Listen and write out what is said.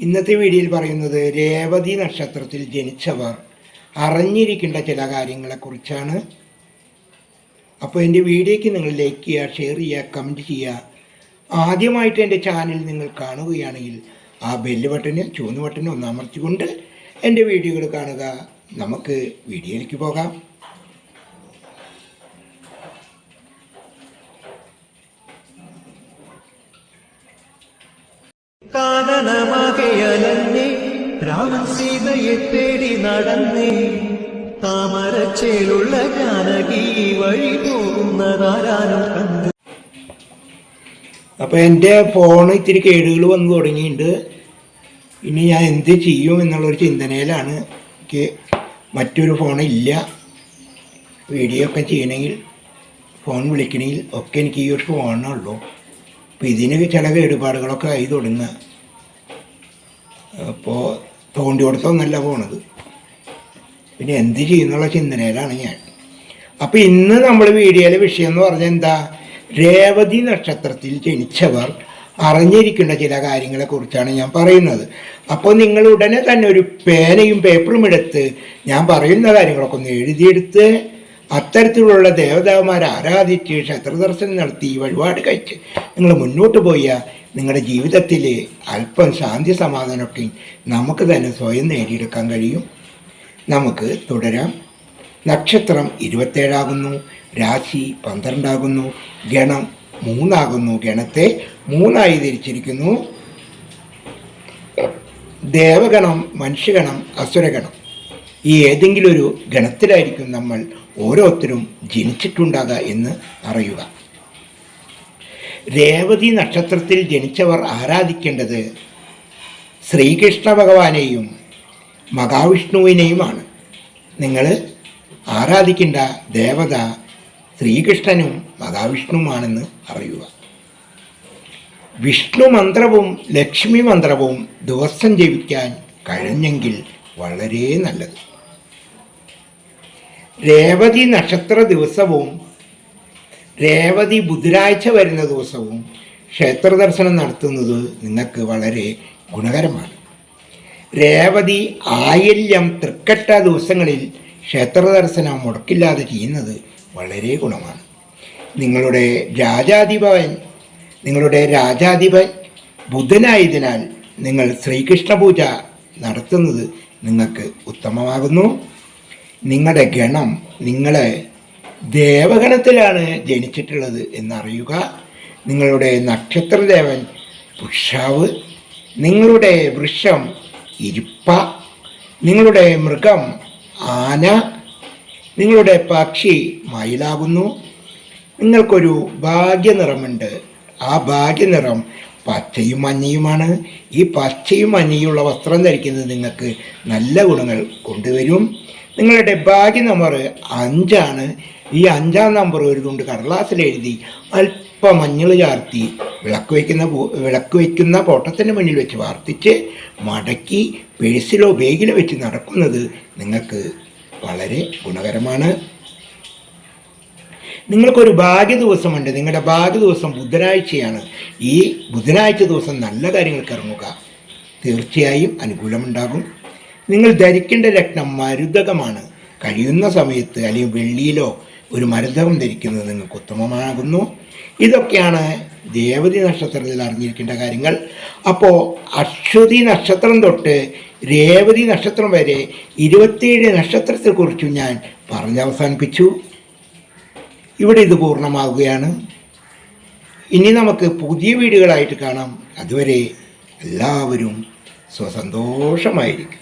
ഇന്നത്തെ വീഡിയോയിൽ പറയുന്നത് രേവതി നക്ഷത്രത്തിൽ ജനിച്ചവർ അറിഞ്ഞിരിക്കേണ്ട ചില കാര്യങ്ങളെക്കുറിച്ചാണ്. അപ്പോൾ എൻ്റെ വീഡിയോയ്ക്ക് നിങ്ങൾ ലൈക്ക് ചെയ്യുക, ഷെയർ ചെയ്യുക, കമൻറ്റ് ചെയ്യുക. ആദ്യമായിട്ട് എൻ്റെ ചാനൽ നിങ്ങൾ കാണുകയാണെങ്കിൽ ആ ബെല്ല് ബട്ടന് ചുവന്ന ബട്ടന് ഒന്ന് അമർത്തിക്കൊണ്ട് എൻ്റെ വീഡിയോകൾ കാണുക. നമുക്ക് വീഡിയോയിലേക്ക് പോകാം. കാനനമകയലന്നേ രാമൻ സീതയെ തേടി നടന്നേ, താമരച്ചേലുള്ള ജാനകി വഴി പോകുന്നതാരാനും കണ്ട്. അപ്പോൾ എൻ്റെ ഫോൺ ഇത്തിരി കേടുകൾ വന്നു തുടങ്ങിയിട്ടുണ്ട്. ഇനി ഞാൻ എന്ത് ചെയ്യും എന്നുള്ളൊരു ചിന്തനയിലാണ്. എനിക്ക് മറ്റൊരു ഫോണില്ല. വീഡിയോ ഒക്കെ ചെയ്യണമെങ്കിൽ ഫോൺ വിളിക്കണമെങ്കിൽ ഒക്കെ എനിക്ക് ഈ ഒരു ഫോണുള്ളൂ. അപ്പോൾ ഇതിന് ചില കേടുപാടുകളൊക്കെ ആയി തുടങ്ങുക. അപ്പോൾ തോണ്ടി കൊടുത്തൊന്നല്ല പോണത്. പിന്നെ എന്ത് ചെയ്യുന്നുള്ള ചിന്തനയിലാണ് ഞാൻ. അപ്പോൾ ഇന്ന് നമ്മൾ വീഡിയോയിലെ വിഷയം എന്ന് പറഞ്ഞാൽ എന്താ, രേവതി നക്ഷത്രത്തിൽ ജനിച്ചവർ അറിഞ്ഞിരിക്കേണ്ട ചില കാര്യങ്ങളെക്കുറിച്ചാണ് ഞാൻ പറയുന്നത്. അപ്പോൾ നിങ്ങൾ ഉടനെ തന്നെ ഒരു പേനയും പേപ്പറും എടുത്ത് ഞാൻ പറയുന്ന കാര്യങ്ങളൊക്കെ ഒന്ന് എഴുതിയെടുത്ത് അത്തരത്തിലുള്ള ദേവതാമാരെ ആരാധിച്ച് ക്ഷേത്രദർശനം നടത്തി വഴിപാട് കഴിച്ച് നിങ്ങൾ മുന്നോട്ട് പോയാൽ നിങ്ങളുടെ ജീവിതത്തിൽ അല്പം ശാന്തി സമാധാനമൊക്കെ നമുക്ക് തന്നെ സ്വയം നേടിയെടുക്കാൻ കഴിയും. നമുക്ക് തുടരാം. നക്ഷത്രം 27 രാശി 12 ഗണം 3 ഗണത്തെ 3 തിരിച്ചിരിക്കുന്നു. ദേവഗണം, മനുഷ്യഗണം, അസുരഗണം. ഈ ഏതെങ്കിലും ഒരു ഗണത്തിലായിരിക്കും നമ്മൾ ഓരോരുത്തരും ജനിച്ചിട്ടുണ്ടാകുക എന്ന് അറിയുക. രേവതി നക്ഷത്രത്തിൽ ജനിച്ചവർ ആരാധിക്കേണ്ടത് ശ്രീകൃഷ്ണ ഭഗവാനെയും മഹാവിഷ്ണുവിനെയുമാണ്. നിങ്ങൾ ആരാധിക്കേണ്ട ദേവത ശ്രീകൃഷ്ണനും മഹാവിഷ്ണുവുമാണെന്ന് അറിയുക. വിഷ്ണു മന്ത്രവും ലക്ഷ്മി മന്ത്രവും ദിവസം ജപിക്കാൻ കഴിഞ്ഞെങ്കിൽ വളരെ നല്ലത്. രേവതി നക്ഷത്ര ദിവസവും രേവതി ബുധനാഴ്ച വരുന്ന ദിവസവും ക്ഷേത്ര ദർശനം നടത്തുന്നത് നിങ്ങൾക്ക് വളരെ ഗുണകരമാണ്. രേവതി ആയില്യം തൃക്കട്ട ദിവസങ്ങളിൽ ക്ഷേത്ര ദർശനം മുടക്കില്ലാതെ ചെയ്യുന്നത് വളരെ ഗുണമാണ്. നിങ്ങളുടെ രാജാധിപൻ ബുധനായതിനാൽ നിങ്ങൾ ശ്രീകൃഷ്ണ പൂജ നടത്തുന്നത് നിങ്ങൾക്ക് ഉത്തമമാകുന്നു. നിങ്ങളുടെ ഗണം, നിങ്ങളെ ദേവഗണത്തിലാണ് ജനിച്ചിട്ടുള്ളത് എന്നറിയുക. നിങ്ങളുടെ നക്ഷത്രദേവൻ വൃഷാവ്, നിങ്ങളുടെ വൃക്ഷം ഇരുപ്പ, നിങ്ങളുടെ മൃഗം ആന, നിങ്ങളുടെ പക്ഷി മയിലാകുന്നു. നിങ്ങൾക്കൊരു ഭാഗ്യനിറമുണ്ട്. ആ ഭാഗ്യനിറം പച്ചയും മഞ്ഞയുമാണ്. ഈ പച്ചയും മഞ്ഞയുള്ള വസ്ത്രം ധരിക്കുന്നത് നിങ്ങൾക്ക് നല്ല ഗുണങ്ങൾ കൊണ്ടുവരും. നിങ്ങളുടെ ഭാഗ്യ നമ്പർ 5. ഈ 5-ാം നമ്പർ ഒരു തുണ്ട് കടലാസിൽ എഴുതി അല്പം മഞ്ഞൾ ചാർത്തി വിളക്ക് വയ്ക്കുന്ന പോട്ടത്തിൻ്റെ മുന്നിൽ വെച്ച് വാർത്തിച്ച് മടക്കി പേഴ്സിലോ ബാഗിലോ വെച്ച് നടക്കുന്നത് നിങ്ങൾക്ക് വളരെ ഗുണകരമാണ്. നിങ്ങൾക്കൊരു ഭാഗ്യ ദിവസമുണ്ട്. നിങ്ങളുടെ ഭാഗ്യ ദിവസം ബുധനാഴ്ചയാണ്. ഈ ബുധനാഴ്ച ദിവസം നല്ല കാര്യങ്ങൾക്ക് ഇറങ്ങുക. തീർച്ചയായും അനുകൂലമുണ്ടാകും. നിങ്ങൾ ധരിക്കേണ്ട രത്നം മരുതകമാണ്. കഴിയുന്ന സമയത്ത് അല്ലെങ്കിൽ വെള്ളിയിലോ ഒരു മരുതകം ധരിക്കുന്നത് നിങ്ങൾക്ക് ഉത്തമമാകുന്നു. ഇതൊക്കെയാണ് രേവതി നക്ഷത്രത്തിൽ അറിഞ്ഞിരിക്കേണ്ട കാര്യങ്ങൾ. അപ്പോൾ അശ്വതി നക്ഷത്രം തൊട്ട് രേവതി നക്ഷത്രം വരെ 27 നക്ഷത്രത്തെക്കുറിച്ചും ഞാൻ പറഞ്ഞവസാനിപ്പിച്ചു. ഇവിടെ ഇത് പൂർണ്ണമാവുകയാണ്. ഇനി നമുക്ക് പുതിയ വീഡിയോകളായിട്ട് കാണാം. അതുവരെ എല്ലാവരും സ്വസന്തോഷമായിരിക്കും.